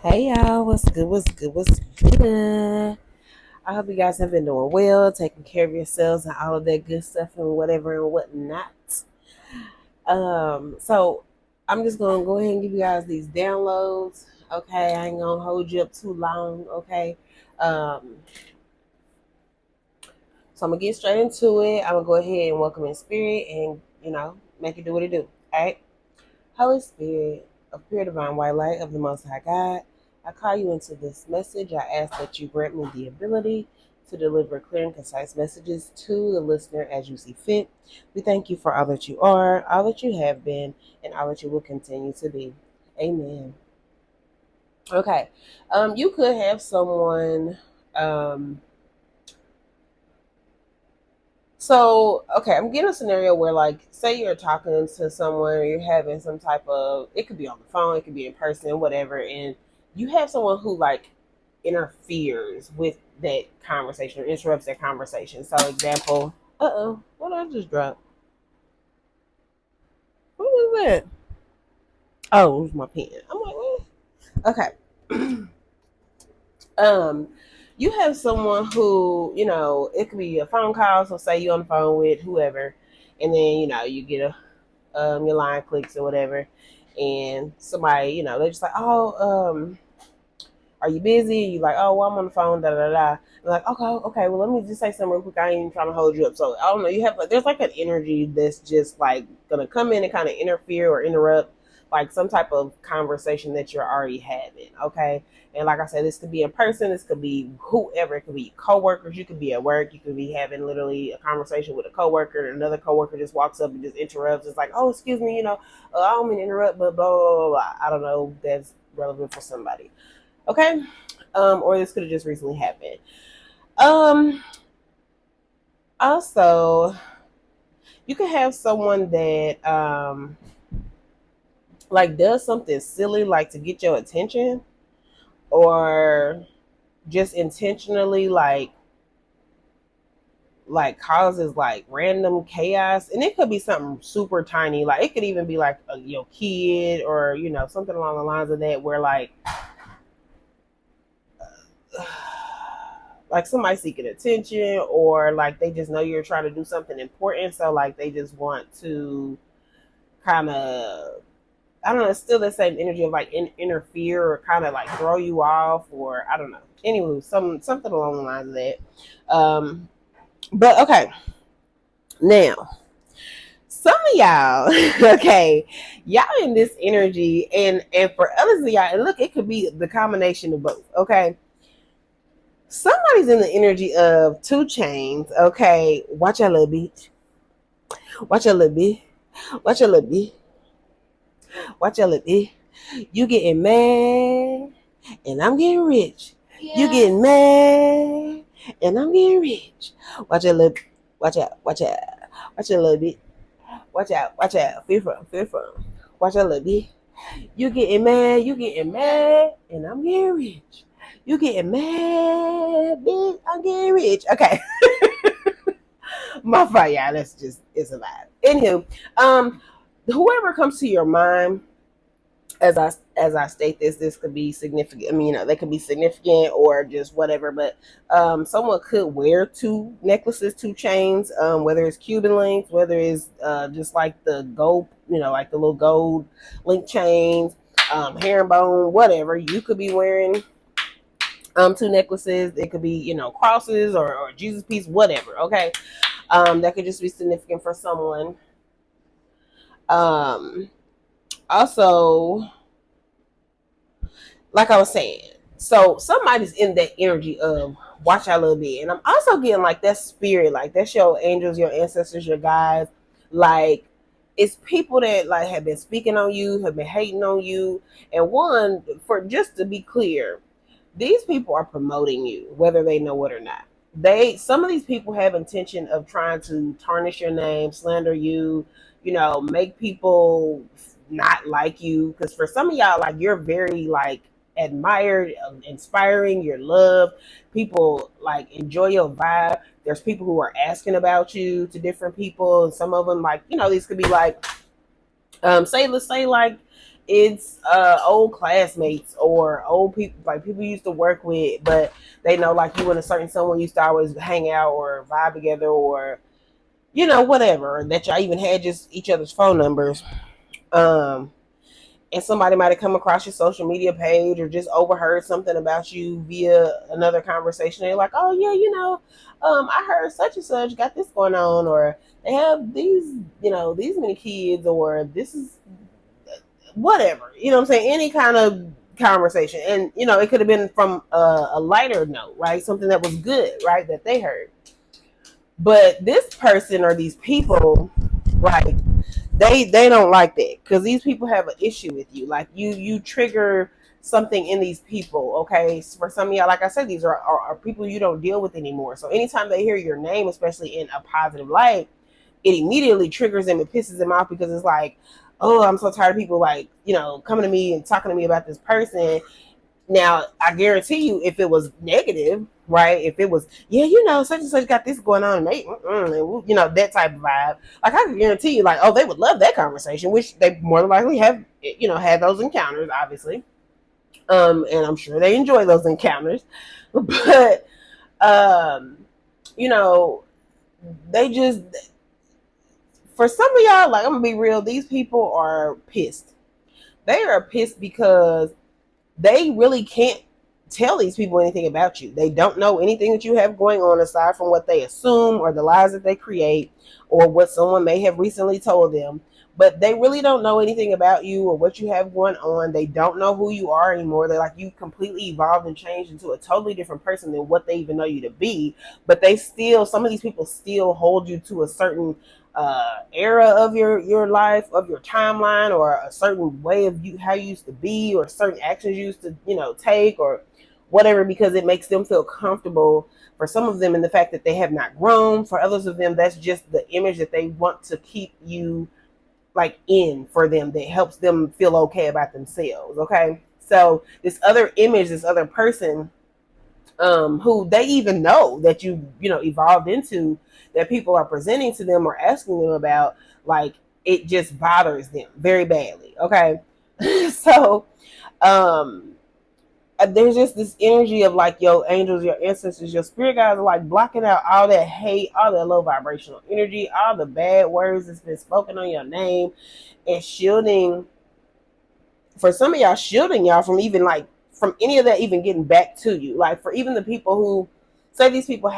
Hey y'all, what's good? What's good? What's good? I hope you guys have been doing well, taking care of yourselves and all of that good stuff and whatever and whatnot. So I'm just gonna go ahead and give you guys these downloads. Okay, I ain't gonna hold you up too long. Okay, um, so I'm gonna get straight into it. I'm gonna go ahead and welcome in spirit and make it do what it do. All right. Holy Spirit of pure divine white light of the Most High God, I call you into this message. I ask that you grant me the ability to deliver clear and concise messages to the listener as you see fit. We thank you for all that you are, all that you have been, and all that you will continue to be. Amen. Okay. You could have someone. Um, okay, I'm getting a scenario where, like, say you're talking to someone or you're having some type of, it could be on the phone, it could be in person, whatever, and you have someone who, like, interferes with that conversation or interrupts that conversation. So, example, what did I just drop? What was that? Oh, it was my pen. I'm like, what? Okay. um, you have someone who, it could be a phone call. So, say you're on the phone with whoever, and then, you get a your line clicks or whatever, and somebody, they're just like, oh, are you busy? You like, oh, well, I'm on the phone, da da da. And like, okay, well, let me just say something real quick. I ain't even trying to hold you up. So I don't know. You have there's like an energy that's just like gonna come in and kind of interfere or interrupt like some type of conversation that you're already having. Okay. And like I said, this could be in person, this could be whoever, it could be coworkers, you could be at work, you could be having literally a conversation with a coworker, and another coworker just walks up and just interrupts. It's like, oh, excuse me, I don't mean to interrupt, but blah blah blah blah. I don't know, that's relevant for somebody. Okay. Or this could have just recently happened. Um, Also, you could have someone that like does something silly like to get your attention, or just intentionally like causes like random chaos, and it could be something super tiny, like it could even be like your kid, or something along the lines of that, where like somebody seeking attention, or like they just know you're trying to do something important, so like they just want to kind of, I don't know, it's still the same energy of like interfere or kind of like throw you off, or I don't know. Anyway, something along the lines of that. But okay, now some of y'all, okay, y'all in this energy, and for others of y'all, and look, it could be the combination of both. Okay, somebody's in the energy of 2 Chainz. Okay, watch your little bitch. Watch your little bit. Watch your little bit. Watch your little bit. You getting mad, and I'm getting rich. Yeah. You getting mad, and I'm getting rich. Watch your little. Watch out. Watch out. Watch your little bit. Watch out. Watch out. Fear from. Fear from. Watch your little bit. You getting mad. You getting mad, and I'm getting rich. You getting mad, bitch. I'm getting rich. Okay. My fault, y'all. That's just, it's a vibe. Anywho, whoever comes to your mind as I state this could be significant. I mean, they could be significant or just whatever. But someone could wear 2 necklaces, 2 chains, whether it's Cuban links, whether it's just like the gold, like the little gold link chains, herringbone, whatever. You could be wearing 2 necklaces. It could be crosses, or Jesus piece, whatever. Okay. That could just be significant for someone. Also, like I was saying, so somebody's in that energy of watch out a little bit. And I'm also getting like that spirit, like that's your angels, your ancestors, your guides. Like, it's people that like have been speaking on you, have been hating on you. And one, for just to be clear, these people are promoting you, whether they know it or not. Some of these people have intention of trying to tarnish your name, slander you, make people not like you. Because for some of y'all, like, you're very like admired, inspiring, you're loved. People like enjoy your vibe. There's people who are asking about you to different people, and some of them, like, these could be like, let's say like it's old classmates or old people, like people you used to work with, but they know like you and a certain someone used to always hang out or vibe together, or whatever, that y'all even had just each other's phone numbers. um and somebody might have come across your social media page or just overheard something about you via another conversation. They're like, oh yeah, I heard such and such got this going on, or they have these, these many kids, or this is whatever, what I'm saying, any kind of conversation. And it could have been from a lighter note, right? Something that was good, right, that they heard. But this person or these people, like, they don't like that, because these people have an issue with you. Like, you trigger something in these people. Okay, so for some of y'all, like I said, these are people you don't deal with anymore. So anytime they hear your name, especially in a positive light, it immediately triggers them. It pisses them off, because it's like, oh, I'm so tired of people, like, coming to me and talking to me about this person. Now, I guarantee you, if it was negative, right? If it was, yeah, such and such got this going on, and they, and, that type of vibe, like, I can guarantee you, like, oh, they would love that conversation, which they more than likely have, had those encounters, obviously. And I'm sure they enjoy those encounters, but, you know, they just, for some of y'all, like, I'm gonna be real, these people are pissed. They are pissed because they really can't tell these people anything about you. They don't know anything that you have going on aside from what they assume or the lies that they create or what someone may have recently told them. But they really don't know anything about you or what you have going on. They don't know who you are anymore. They're like, you completely evolved and changed into a totally different person than what they even know you to be. But they still, some of these people still hold you to a certain era of your life, of your timeline, or a certain way of you, how you used to be, or certain actions you used to take, or whatever, because it makes them feel comfortable. For some of them, in the fact that they have not grown. For others of them, that's just the image that they want to keep you, like, in, for them, that helps them feel okay about themselves. Okay, so this other image, this other person, who they even know that evolved into, that people are presenting to them or asking them about, like, it just bothers them very badly. Okay, so um there's just this energy of, like, your angels, your ancestors, your spirit guides are, like, blocking out all that hate, all that low vibrational energy, all the bad words that's been spoken on your name, and shielding, for some of y'all, shielding y'all from even, like, from any of that even getting back to you. Like, for even the people who say these people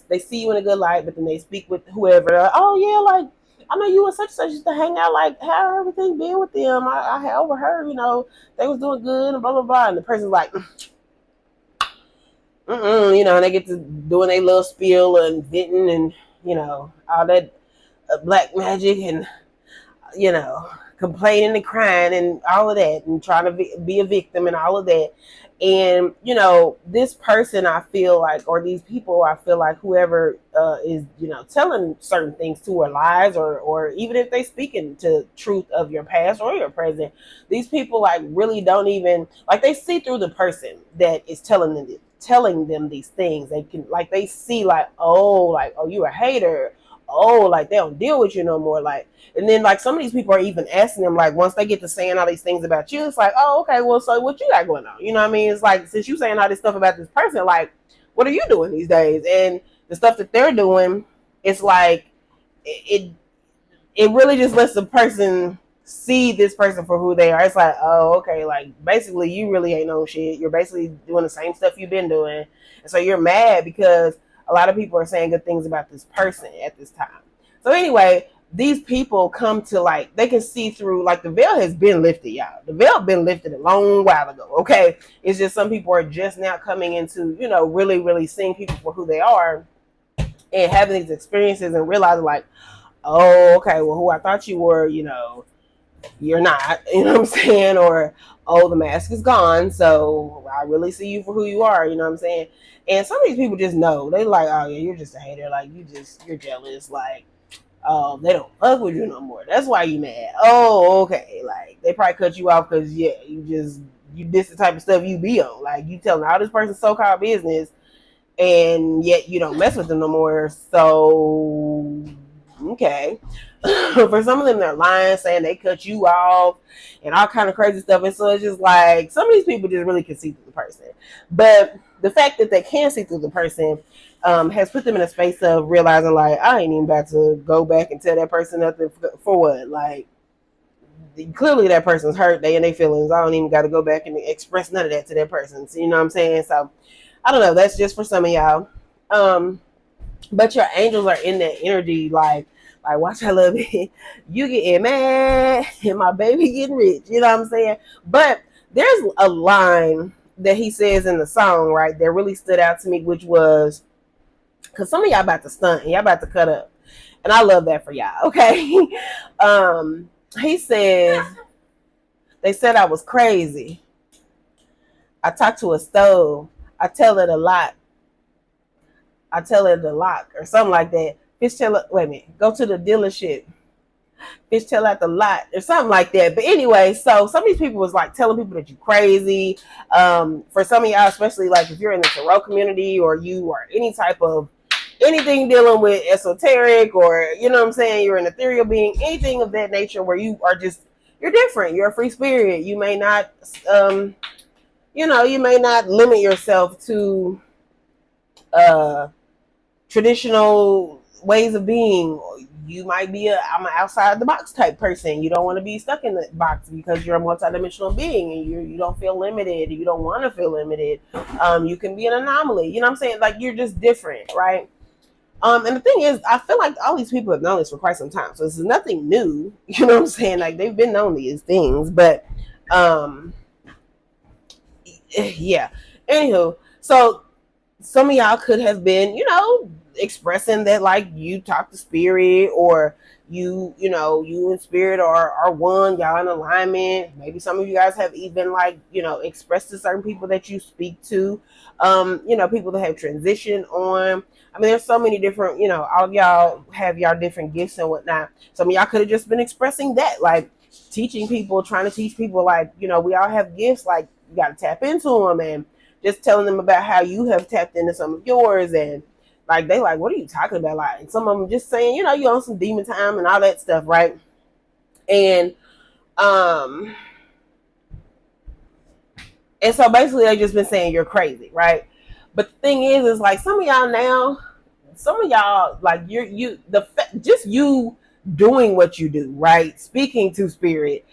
they see you in a good light, but then they speak with whoever, like, oh yeah, like, I know you and such and such used to hang out, like, how everything been with them? I had overheard, they was doing good and blah blah blah, and the person's like, and they get to doing a little spiel and venting and all that black magic, and complaining and crying and all of that, and trying to be a victim and all of that. And this person, I feel like, or these people, I feel like, whoever is telling certain things to, or lies, or even if they speak into truth of your past or your present, these people, like, really don't even, like, they see through the person that is telling them these things. They can, like, they see, like, oh, you a hater, oh, like, they don't deal with you no more, like. And then, like, some of these people are even asking them, like, once they get to saying all these things about you, it's like, oh, okay, well, so what you got going on? You know what I mean? It's like, since you saying all this stuff about this person, like, what are you doing these days? And the stuff that they're doing, it's like, it really just lets the person see this person for who they are. It's like, oh, okay, like, basically, you really ain't no shit. You're basically doing the same stuff you've been doing. And so you're mad because a lot of people are saying good things about this person at this time. So anyway, these people come to, like, they can see through, like, the veil has been lifted, y'all. The veil been lifted a long while ago, okay? It's just some people are just now coming into, really, really seeing people for who they are and having these experiences and realizing, like, oh, okay, well, who I thought you were, you're not, you know what I'm saying? Or, oh, the mask is gone, so I really see you for who you are, you know what I'm saying? And some of these people just know. They're like, oh, yeah, you're just a hater. Like, you're jealous. Like, oh, they don't fuck with you no more. That's why you mad. Oh, okay. Like, they probably cut you off because, yeah, you this the type of stuff you be on. Like, you telling all this person's so-called business, and yet you don't mess with them no more. So Okay. For some of them, they're lying, saying they cut you off and all kind of crazy stuff. And so it's just like some of these people just really can see through the person. But the fact that they can see through the person has put them in a space of realizing, like, I ain't even about to go back and tell that person nothing for what? Like, clearly that person's hurt. They in their feelings. I don't even got to go back and express none of that to that person. So, you know what I'm saying? So I don't know. That's just for some of y'all. But your angels are in that energy, like watch I love it. You getting mad and my baby getting rich. You know what I'm saying? But there's a line that he says in the song, right, that really stood out to me, which was, because some of y'all about to stunt and y'all about to cut up. And I love that for y'all, okay? He says, they said I was crazy. I talked to a stove. I tell it a lot. I tell it a lot, or something like that. Wait a minute, go to the dealership. Tell at the lot, or something like that. But anyway, so some of these people was like telling people that you crazy. For some of y'all, especially like if you're in the tarot community or you are any type of anything dealing with esoteric, or you know what I'm saying, you're an ethereal being, anything of that nature where you are just, you're different, you're a free spirit. You may not you may not limit yourself to traditional ways of being. You might be I'm an outside the box type person. You don't want to be stuck in the box because you're a multidimensional being and you don't feel limited. You don't want to feel limited. You can be an anomaly. You know what I'm saying? Like, you're just different, right? And the thing is, I feel like all these people have known this for quite some time. So this is nothing new. You know what I'm saying? Like, they've been known these things. But yeah. Anywho, so some of y'all could have been, expressing that, like, you talk to spirit, or you and spirit are one, y'all in alignment. Maybe some of you guys have even, like, expressed to certain people that you speak to, people that have transitioned on. I mean, there's so many different, all of y'all have y'all different gifts and whatnot. Some of y'all could have just been expressing that, like teaching people, trying to teach people, like, we all have gifts, like, you got to tap into them, and just telling them about how you have tapped into some of yours. And like, they like, what are you talking about? Like, and some of them just saying, you on some demon time and all that stuff, right? And so basically they just been saying you're crazy, right? But the thing is like, some of y'all, like, just you doing what you do, right? Speaking to spirit,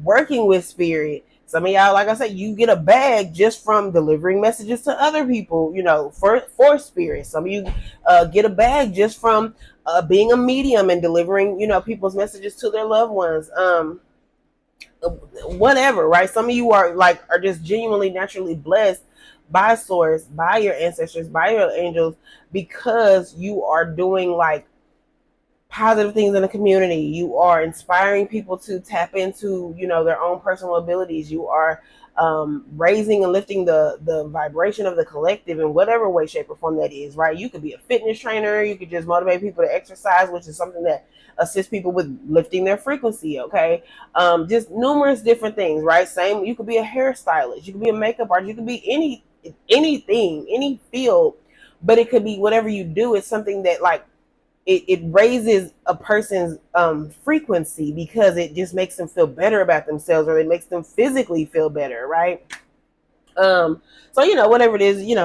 working with spirit. Some of y'all, like I said, you get a bag just from delivering messages to other people, for spirit. Some of you get a bag just from being a medium and delivering, people's messages to their loved ones. Whatever, right? Some of you are just genuinely naturally blessed by source, by your ancestors, by your angels, because you are doing like positive things in the community. You are inspiring people to tap into, their own personal abilities. You are raising and lifting the vibration of the collective in whatever way, shape, or form that is, right? You could be a fitness trainer. You could just motivate people to exercise, which is something that assists people with lifting their frequency, okay? Just numerous different things, right? Same, you could be a hairstylist. You could be a makeup artist. You could be anything, any field, but it could be whatever you do. It's something that, like, it raises a person's frequency, because it just makes them feel better about themselves, or it makes them physically feel better, right? So whatever it is, you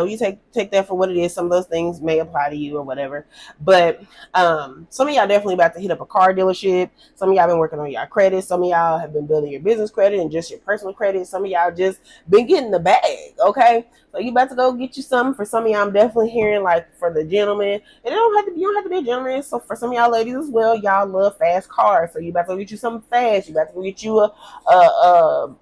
take that for what it is. Some of those things may apply to you or whatever, but some of y'all definitely about to hit up a car dealership. Some of y'all been working on y'all credit. Some of y'all have been building your business credit and just your personal credit. Some of y'all just been getting the bag, okay? So you about to go get you something. For some of y'all, I'm definitely hearing, like, for the gentleman, and you don't have to be a gentleman. So for some of y'all ladies as well, y'all love fast cars. So you about to go get you something fast. You about to go get you a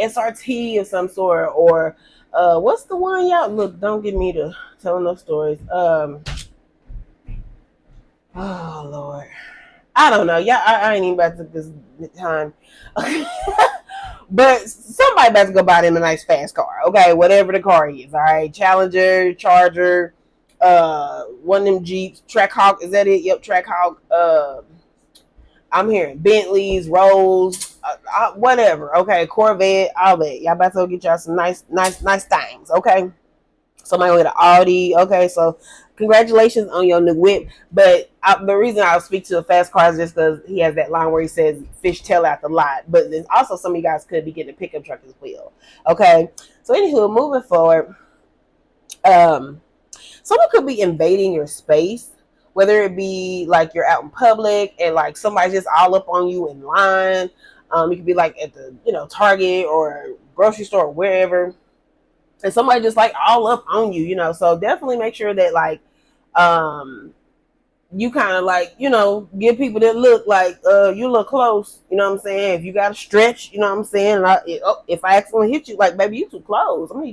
SRT of some sort, or what's the one, y'all? Look, don't get me to telling those stories. Oh Lord, I don't know. Yeah, I ain't even about to this time. But somebody about to go buy them a nice fast car, okay? Whatever the car is, all right? Challenger, Charger, one of them Jeeps, Trackhawk. Is that it? Yep, Trackhawk. I'm hearing Bentleys, Rolls, whatever. Okay, Corvette, all that. Y'all about to go get y'all some nice things. Okay, somebody with an Audi. Okay, so congratulations on your new whip. But the reason I'll speak to the fast car is just because he has that line where he says fish tail out the lot. But there's also some of you guys could be getting a pickup truck as well. Okay. So anywho, moving forward, um, someone could be invading your space, whether it be like you're out in public and like somebody's just all up on you in line. You could be like at the Target or grocery store or wherever, and somebody just like all up on you. So definitely make sure that like um you kind of like give people that look like you look close. You know what I'm saying? If you got to stretch, you know what I'm saying. And if I accidentally hit you, like baby, you too close. I'm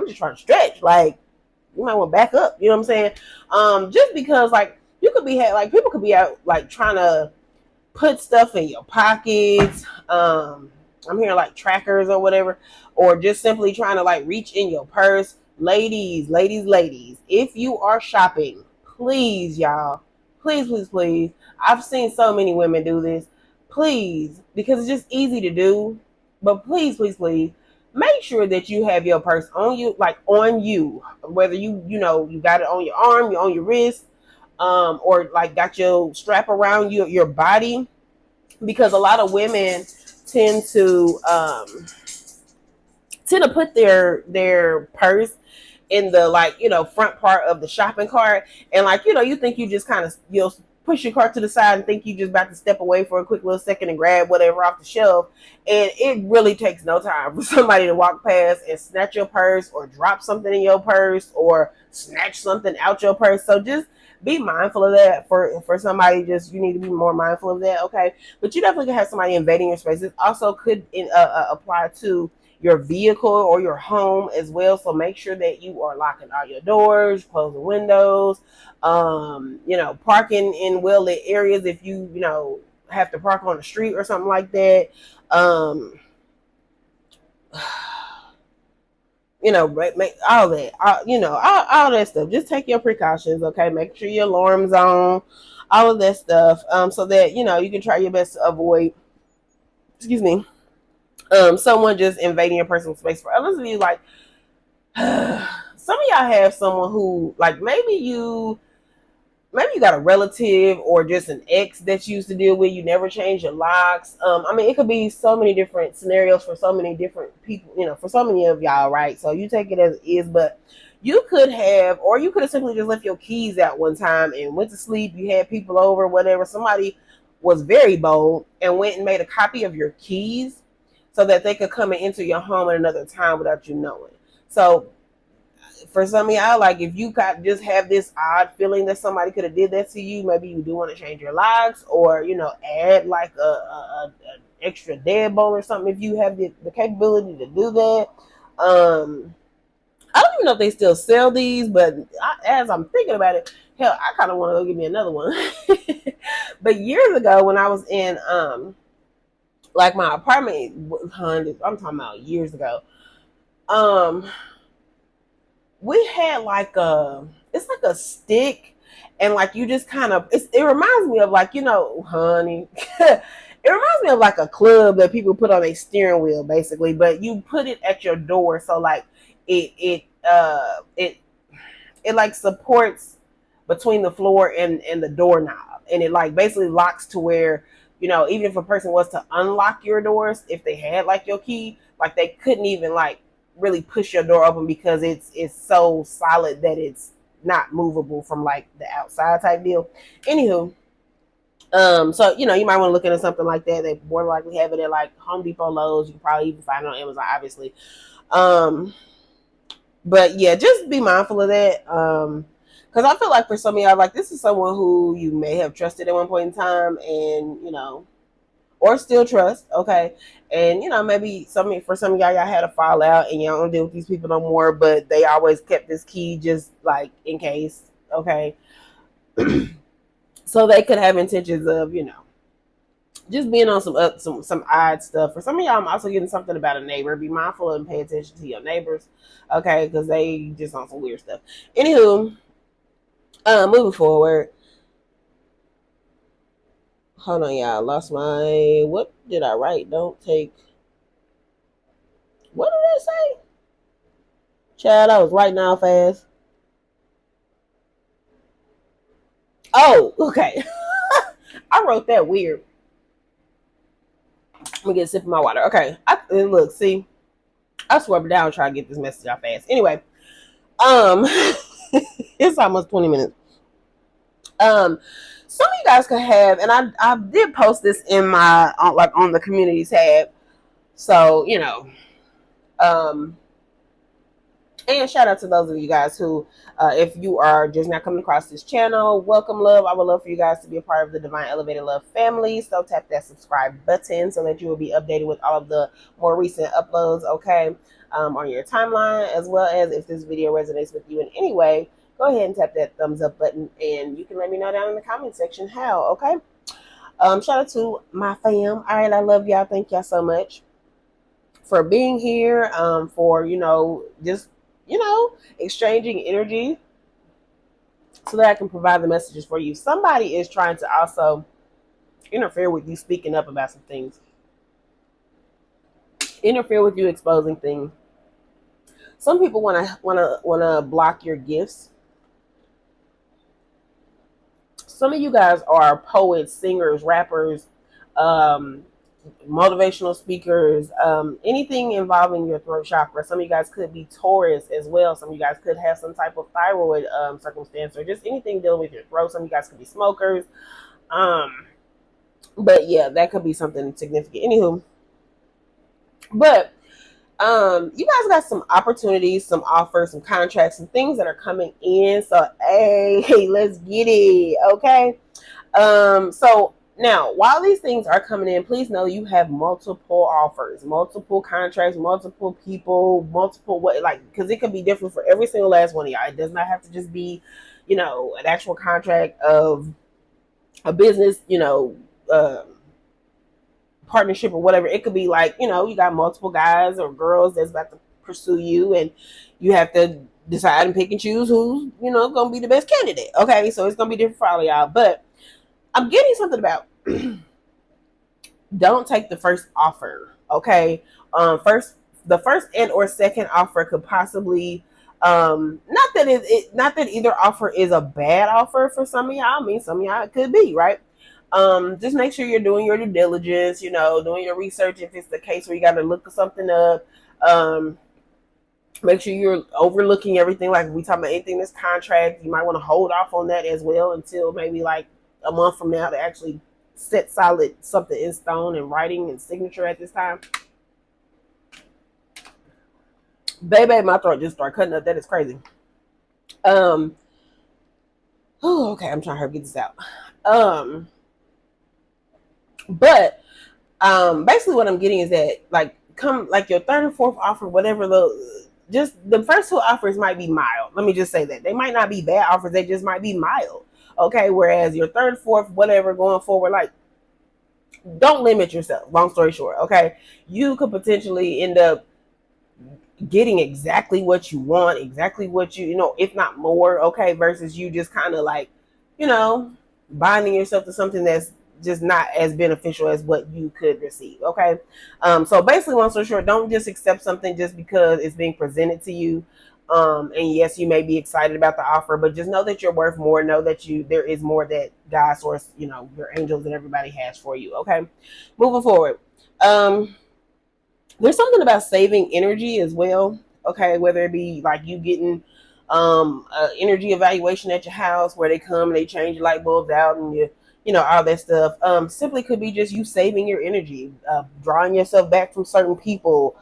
just trying to stretch. Like you might want to back up. You know what I'm saying? Just because like you could be like people could be out like trying to put stuff in your pockets. I'm hearing like trackers or whatever, or just simply trying to like reach in your purse. Ladies, if you are shopping, please, y'all, please. I've seen so many women do this. Please, because it's just easy to do. But please, make sure that you have your purse on you, like on you, whether you got it on your arm, on your wrist, or like got your strap around your body, because a lot of women tend to put their purse in the like front part of the shopping cart, and like you think you just kind of you'll push your cart to the side and think you just about to step away for a quick little second and grab whatever off the shelf, and it really takes no time for somebody to walk past and snatch your purse or drop something in your purse or snatch something out your purse. So just be mindful of that. For somebody, just you need to be more mindful of that. Okay, but you definitely can have somebody invading your space. It also could apply to your vehicle or your home as well. So make sure that you are locking all your doors, closing windows, parking in well-lit areas if you have to park on the street or something like that. Make all that, all that stuff. Just take your precautions, okay? Make sure your alarm's on, all of that stuff, so that you can try your best to avoid, excuse me, someone just invading your personal space. For others of you, like some of y'all have someone who, like, maybe you got a relative or just an ex that you used to deal with. You never change your locks. It could be so many different scenarios for so many different people, for so many of y'all, right? So you take it as it is, but you could have simply just left your keys out one time and went to sleep. You had people over, whatever. Somebody was very bold and went and made a copy of your keys so that they could come and enter your home at another time without you knowing. So for some of y'all, like if you got just have this odd feeling that somebody could have did that to you, maybe you do want to change your locks or add like a extra deadbolt or something if you have the capability to do that. I don't even know if they still sell these, but as I'm thinking about it, hell, I kind of want to go get me another one. But years ago, when I was in like my apartment, I'm talking about years ago. We had like it's like a stick, and like you just kind of, it reminds me of like honey. It reminds me of like a club that people put on a steering wheel, basically, but you put it at your door, so like it like supports between the floor and the doorknob, and it like basically locks to where even if a person was to unlock your doors, if they had like your key, like they couldn't even like really push your door open because it's so solid that it's not movable from like the outside type deal. Anywho, so you might want to look into something like that. They more likely have it at like Home Depot, Lowe's. You can probably even find it on Amazon, obviously. But yeah, just be mindful of that. Because I feel like for some of y'all, like this is someone who you may have trusted at one point in time, and or still trust, okay? And maybe for some of y'all had a fallout and y'all don't deal with these people no more, but they always kept this key just like in case, okay? So they could have intentions of just being on some odd stuff. For some of y'all, I'm also getting something about a neighbor. Be mindful and pay attention to your neighbors, okay? Because they just on some weird stuff. Anywho, moving forward. Hold on, y'all. Lost my. What did I write? Don't take. What did I say? Child, I was writing out fast. Oh, okay. I wrote that weird. Let me get a sip of my water. Okay. Look, see, I swear down trying to get this message out fast. Anyway, um, it's almost 20 minutes. Some of you guys could have, and I did post this in my on the community tab. So um, and shout out to those of you guys who, if you are just not coming across this channel, welcome, love. I would love for you guys to be a part of the Divine Elevated Love family. So tap that subscribe button so that you will be updated with all of the more recent uploads, okay, on your timeline, as well as if this video resonates with you in any way, go ahead and tap that thumbs up button, and you can let me know down in the comment section how, okay? Shout out to my fam. All right, I love y'all. Thank y'all so much for being here, for just exchanging energy so that I can provide the messages for you. Somebody is trying to also interfere with you speaking up about some things, interfere with you exposing things. Some people want to block your gifts. Some of you guys are poets, singers, rappers, motivational speakers, anything involving your throat chakra. Some of you guys could be Taurus as well. Some of you guys could have some type of thyroid circumstance, or just anything dealing with your throat. Some of you guys could be smokers. But yeah, that could be something significant. Anywho, but you guys got some opportunities, some offers, some contracts, some things that are coming in. So hey, let's get it. Okay. So now, while these things are coming in, please know you have multiple offers, multiple contracts, multiple people, multiple because it could be different for every single last one of y'all. It does not have to just be, an actual contract of a business, partnership or whatever. It could be like, you got multiple guys or girls that's about to pursue you, and you have to decide and pick and choose who's, going to be the best candidate. Okay, so it's going to be different for all of y'all, but I'm getting something about don't take the first offer. Okay. The first and or second offer could possibly, not that either offer is a bad offer for some of y'all. I mean, some of y'all it could be, right? Just make sure you're doing your due diligence, doing your research if it's the case where you got to look something up. Make sure you're overlooking everything. Like if we talk about anything that's contract, you might want to hold off on that as well until maybe like a month from now to actually set solid something in stone and writing and signature at this time. Baby, my throat just started cutting up. That is crazy. Okay, I'm trying to hurry get this out. But basically what I'm getting is that come your third and fourth offer, whatever just the first two offers might be mild. Let me just say that. They might not be bad offers, they just might be mild. Okay, whereas your third, fourth, whatever going forward, don't limit yourself. Long story short, okay, you could potentially end up getting exactly what you want, exactly what if not more. Okay, versus you just kind of binding yourself to something that's just not as beneficial as what you could receive. Okay, so basically, long story short, don't just accept something just because it's being presented to you. And yes, you may be excited about the offer, but just know that you're worth more. Know that there is more that God, source, your angels and everybody has for you. Okay, moving forward. There's something about saving energy as well. Okay, whether it be like you getting energy evaluation at your house where they come and they change your light bulbs out and all that stuff. Simply could be just you saving your energy, drawing yourself back from certain people.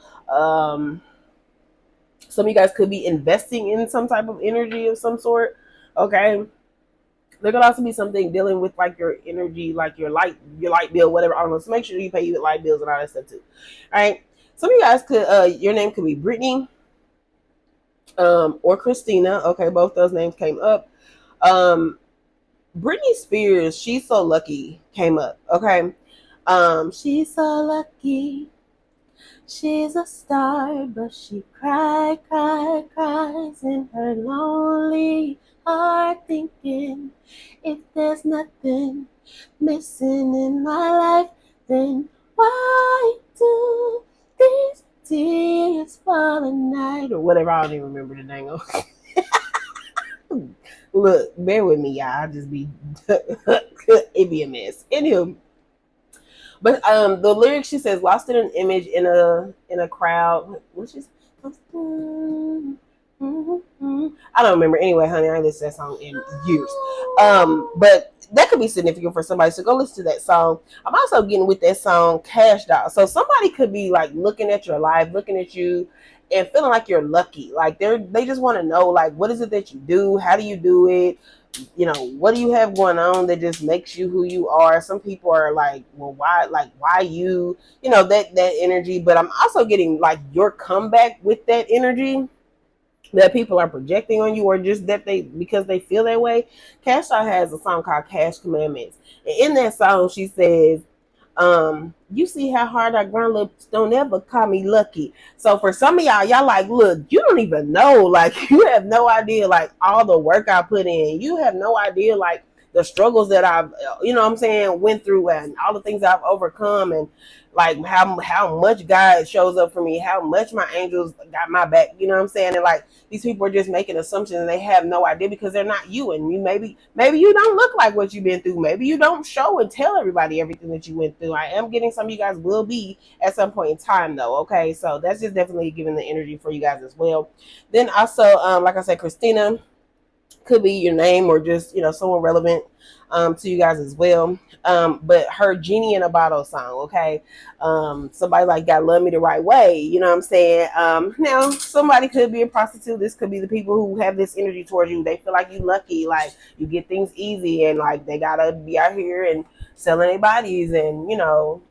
Some of you guys could be investing in some type of energy of some sort. Okay. There could also be something dealing with like your energy, like your light bill, whatever. I don't know. So make sure you pay your light bills and all that stuff too. All right. Some of you guys could, your name could be Brittany, or Christina. Okay. Both those names came up. Britney Spears, She's So Lucky came up. Okay. She's so lucky. She's a star, but she cries in her lonely heart, thinking if there's nothing missing in my life, then why do these tears fall at night? Or whatever, I don't even remember the dang Look, bear with me, y'all. I'll just be it be a mess. Anywho, but the lyrics, she says, lost in an image in a crowd, which is I don't remember. Anyway, honey, I ain't listened to that song in years. But that could be significant for somebody. So go listen to that song. I'm also getting with that song Cash Doll. So somebody could be like looking at your life, looking at you, and feeling like you're lucky. Like they just want to know like what is it that you do? How do you do it? You know, what do you have going on that just makes you who you are? Some people are like, well, why you? You know, that energy. But I'm also getting like your comeback with that energy that people are projecting on you, or just that they because they feel that way. Cash Doll has a song called Cash Commandments, and in that song she says, you see how hard I grind, lips don't ever call me lucky. So for some of y'all like, look, you don't even know, like you have no idea like all the work I put in. You have no idea like the struggles that I've, you know what I'm saying, went through, and all the things I've overcome, and like how much God shows up for me, how much my angels got my back, you know what I'm saying? And like these people are just making assumptions and they have no idea because they're not you, and you maybe you don't look like what you've been through. Maybe you don't show and tell everybody everything that you went through. I am getting some of you guys will be at some point in time though, okay? So that's just definitely giving the energy for you guys as well. Then also, like I said, Christina could be your name or just, you know, someone relevant to you guys as well. But her Genie in a Bottle song, okay? Somebody like God Love Me the Right Way, you know what I'm saying? Now, somebody could be a prostitute. This could be the people who have this energy towards you. They feel like you lucky, like you get things easy, and like they gotta be out here and selling their bodies, and, you know,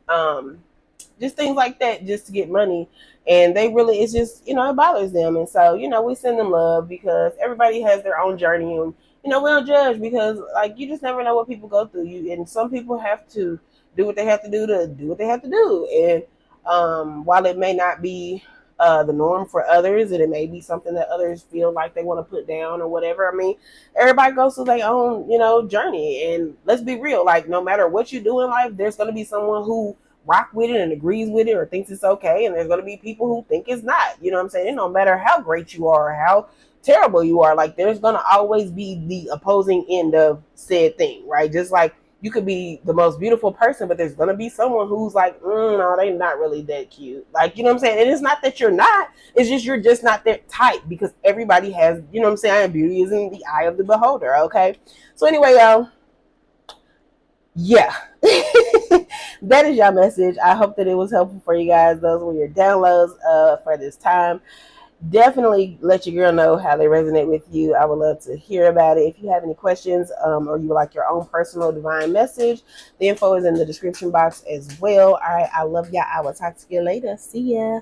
just things like that just to get money. And they really, it's just, you know, it bothers them. And so, you know, we send them love because everybody has their own journey, and, you know, we don't judge because like you just never know what people go through. You and some people have to do what they have to do what they have to do. And while it may not be the norm for others, and it may be something that others feel like they want to put down or whatever. I mean, everybody goes through their own, you know, journey. And let's be real, like no matter what you do in life, there's going to be someone who rock with it and agrees with it or thinks it's okay, and there's going to be people who think it's not. You know what I'm saying? No matter how great you are or how terrible you are, like there's going to always be the opposing end of said thing, right? Just like you could be the most beautiful person, but there's going to be someone who's like, no, they're not really that cute. Like, you know what I'm saying? And it's not that you're not, it's just you're just not that type, because everybody has, you know what I'm saying, beauty is in the eye of the beholder, okay? So anyway, y'all, yeah. That is your message. I hope that it was helpful for you guys. Those were your downloads for this time. Definitely let your girl know how they resonate with you. I would love to hear about it. If you have any questions or you would like your own personal divine message, the info is in the description box as well. All right, I love y'all. I will talk to you later. See ya.